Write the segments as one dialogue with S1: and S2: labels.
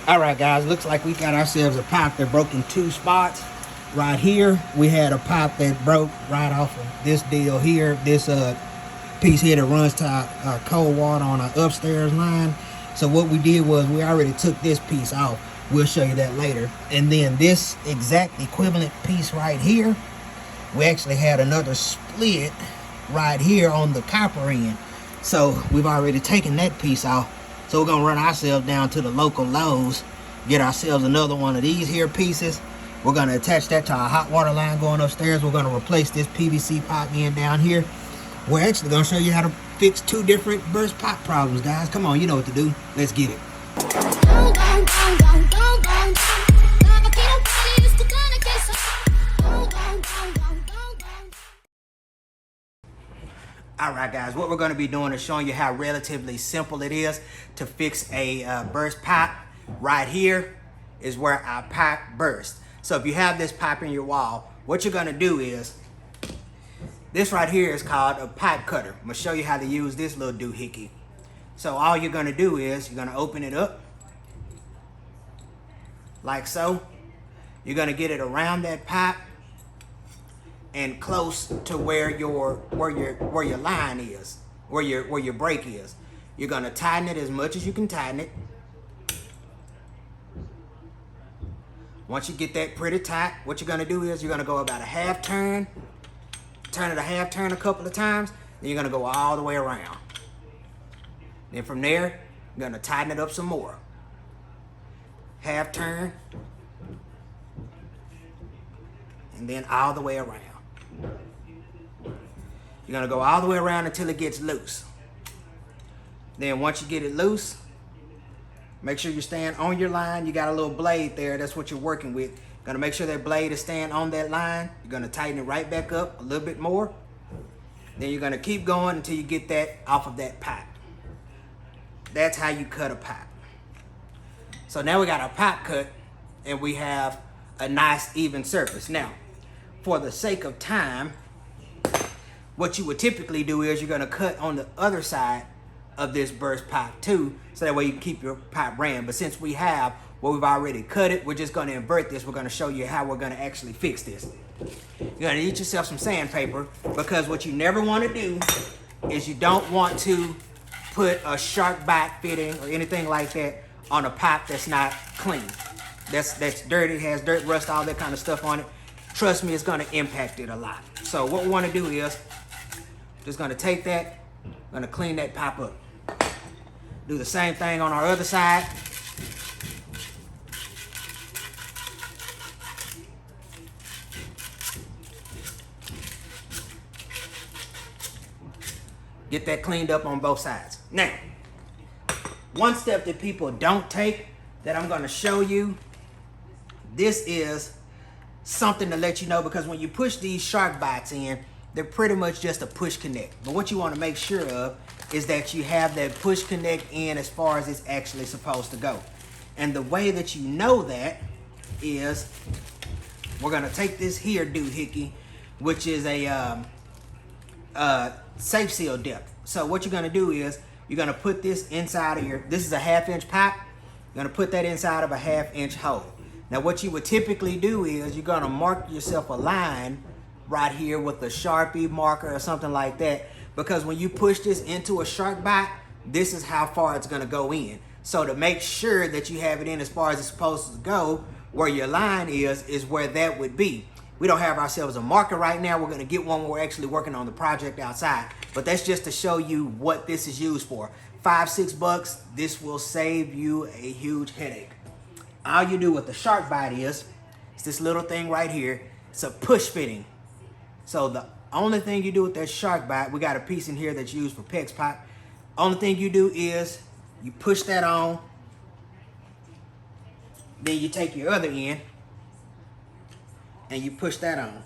S1: All right, guys, looks like we got ourselves a pipe that broke in two spots. Right here, we had a pipe that broke right off of this deal here. This piece here that runs to cold water on our upstairs line. So what we did was we already took this piece off. We'll show you that later. And then this exact equivalent piece right here, we actually had another split right here on the copper end. So we've already taken that piece off. So we're gonna run ourselves down to the local Lowe's, get ourselves another one of these here pieces. We're gonna attach that to our hot water line going upstairs. We're gonna replace this PVC pipe end down here. We're actually gonna show you how to fix two different burst pipe problems, guys. Come on, you know what to do. Let's get it. Alright guys, what we're going to be doing is showing you how relatively simple it is to fix a burst pipe. Right here is where our pipe burst. So if you have this pipe in your wall, what you're going to do is, this right here is called a pipe cutter. I'm going to show you how to use this little doohickey. So all you're going to do is, you're going to open it up, like so. You're going to get it around that pipe and close to where your line is, where your break is. You're gonna tighten it as much as you can tighten it. Once you get that pretty tight, what you're gonna do is you're gonna go about a half turn, turn it a half turn a couple of times, then you're gonna go all the way around. Then from there, you're gonna tighten it up some more. Half turn, and then all the way around. You're gonna go all the way around until it gets loose. Then once you get it loose, make sure you're staying on your line. You got a little blade there, that's what you're working with. Gonna make sure that blade is staying on that line. You're gonna tighten it right back up a little bit more. Then you're gonna keep going until you get that off of that pipe. That's how you cut a pipe. So now we got our pipe cut and we have a nice even surface. Now, for the sake of time, what you would typically do is you're gonna cut on the other side of this burst pipe too, so that way you can keep your pipe ran. But since we've already cut it, we're just gonna invert this. We're gonna show you how we're gonna actually fix this. You're gonna need yourself some sandpaper, because what you never wanna do is you don't want to put a shark bite fitting or anything like that on a pipe that's not clean. That's dirty, has dirt, rust, all that kind of stuff on it. Trust me, it's gonna impact it a lot. So what we wanna do is, just gonna take that, gonna clean that pipe up. Do the same thing on our other side. Get that cleaned up on both sides. Now, one step that people don't take that I'm gonna show you, this is something to let you know, because when you push these shark bites in, they're pretty much just a push connect. But what you want to make sure of is that you have that push connect in as far as it's actually supposed to go. And the way that you know that is, we're gonna take this here doohickey, which is a safe seal depth. So what you're gonna do is, you're gonna put this inside of this is a 1/2 inch pipe. You're gonna put that inside of a 1/2 inch hole. Now what you would typically do is, you're gonna mark yourself a line right here with a Sharpie marker or something like that, because when you push this into a shark bite, this is how far it's gonna go in. So to make sure that you have it in as far as it's supposed to go, where your line is where that would be. We don't have ourselves a marker right now. We're gonna get one when we're actually working on the project outside. But that's just to show you what this is used for. $5, $6, this will save you a huge headache. All you do with the shark bite is, it's this little thing right here. It's a push fitting. So the only thing you do with that shark bite, we got a piece in here that's used for PEX pipe. Only thing you do is you push that on, then you take your other end and you push that on.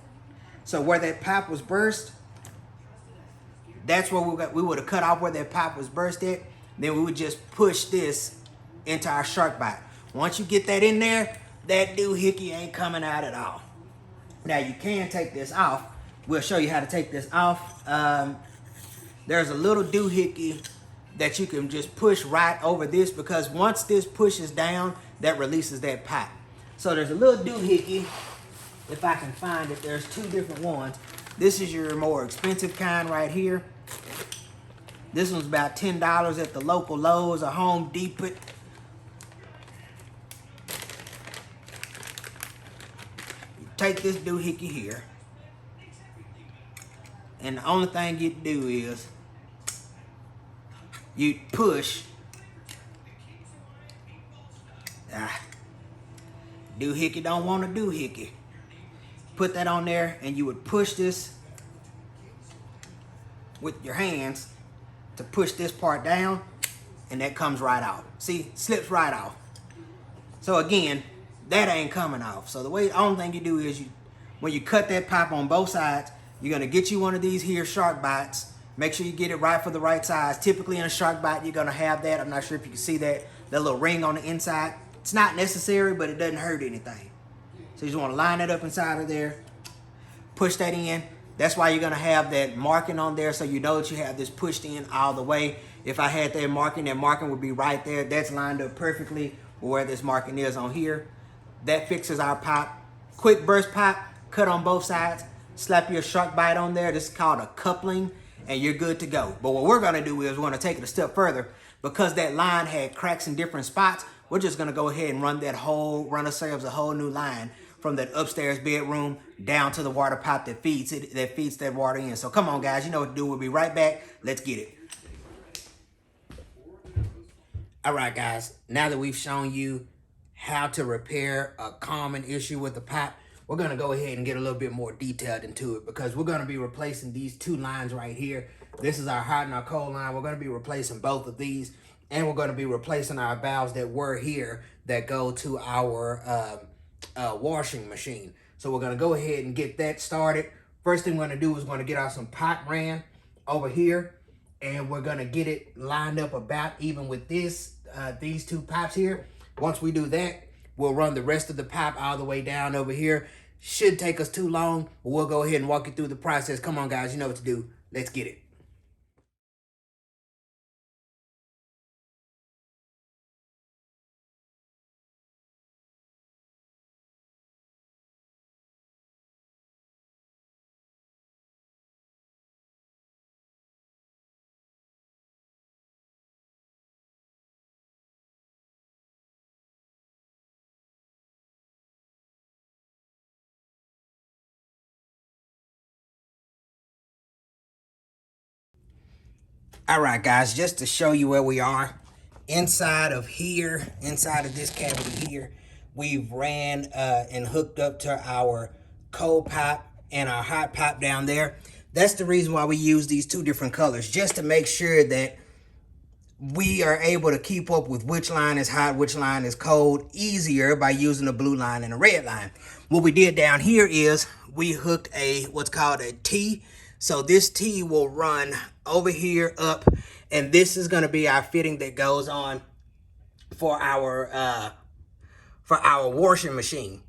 S1: So where that pipe was burst, that's where we would have cut off where that pipe was burst at. Then we would just push this into our shark bite. Once you get that in there, that doohickey ain't coming out at all. Now you can take this off. We'll show you how to take this off. There's a little doohickey that you can just push right over this, because once this pushes down, that releases that pipe. So there's a little doohickey, if I can find it. There's two different ones. This is your more expensive kind right here. This one's about $10 at the local Lowe's or Home Depot. You take this doohickey here, and the only thing you do is you push. Doohickey don't want a doohickey. Put that on there, and you would push this with your hands to push this part down, and that comes right off. See, slips right off. So again, that ain't coming off. So the only thing you do is when you cut that pipe on both sides, you're gonna get you one of these here shark bites. Make sure you get it right for the right size. Typically in a shark bite, you're gonna have that. I'm not sure if you can see that little ring on the inside. It's not necessary, but it doesn't hurt anything. So you just wanna line it up inside of there, push that in. That's why you're gonna have that marking on there, so you know that you have this pushed in all the way. If I had that marking would be right there. That's lined up perfectly where this marking is on here. That fixes our pipe. Quick burst pipe, cut on both sides, slap your shark bite on there. This is called a coupling, and you're good to go. But what we're gonna do is we're gonna take it a step further. Because that line had cracks in different spots, we're just gonna go ahead and run ourselves a whole new line from that upstairs bedroom down to the water pipe that feeds that water in. So come on, guys, you know what to do. We'll be right back. Let's get it. All right, guys, now that we've shown you how to repair a common issue with the pipe, we're gonna go ahead and get a little bit more detailed into it, because we're gonna be replacing these two lines right here. This is our hot and our cold line. We're gonna be replacing both of these, and we're gonna be replacing our valves that were here that go to our washing machine. So we're gonna go ahead and get that started. First thing we're gonna do is we're gonna get out some pipe ran over here, and we're gonna get it lined up about even with these two pipes here. Once we do that, we'll run the rest of the pipe all the way down over here. Shouldn't take us too long, but we'll go ahead and walk you through the process. Come on, guys, you know what to do. Let's get it. All right, guys, just to show you where we are, inside of this cavity here, we've ran and hooked up to our cold pipe and our hot pipe down there. That's the reason why we use these two different colors, just to make sure that we are able to keep up with which line is hot, which line is cold, easier by using a blue line and a red line. What we did down here is we hooked what's called a T. So this T will run over here up, and this is going to be our fitting that goes on for our washing machine.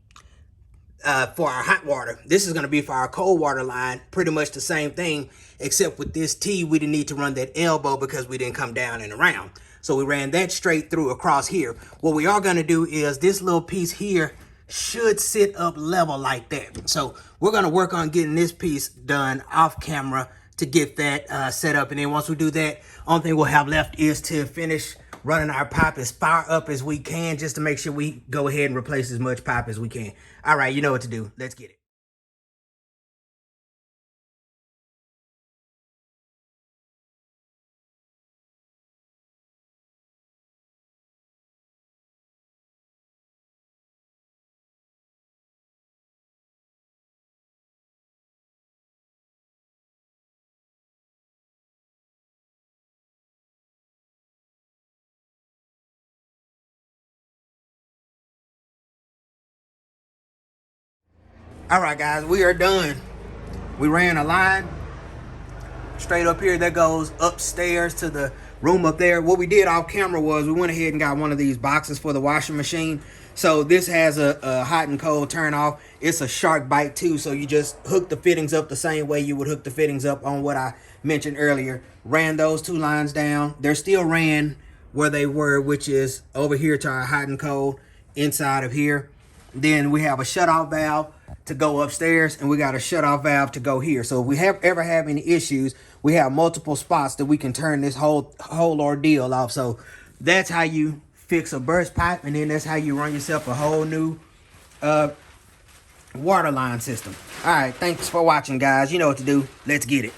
S1: For our hot water. This is going to be for our cold water line. Pretty much the same thing, except with this T, we didn't need to run that elbow because we didn't come down and around. So we ran that straight through across here. What we are going to do is this little piece here should sit up level like that. So we're going to work on getting this piece done off camera to get that set up. And then once we do that, only thing we'll have left is to finish running our pipe as far up as we can, just to make sure we go ahead and replace as much pipe as we can. All right, you know what to do. Let's get it. All right, guys, we are done. We ran a line straight up here that goes upstairs to the room up there. What we did off camera was we went ahead and got one of these boxes for the washing machine. So this has a hot and cold turn off. It's a shark bite too, so you just hook the fittings up the same way you would hook the fittings up on what I mentioned earlier. Ran those 2 lines down. They're still ran where they were, which is over here to our hot and cold inside of here. Then we have a shutoff valve to go upstairs, and we got a shutoff valve to go here. So if we ever have any issues, we have multiple spots that we can turn this whole ordeal off. So that's how you fix a burst pipe, and then that's how you run yourself a whole new water line system. All right, thanks for watching, guys. You know what to do. Let's get it.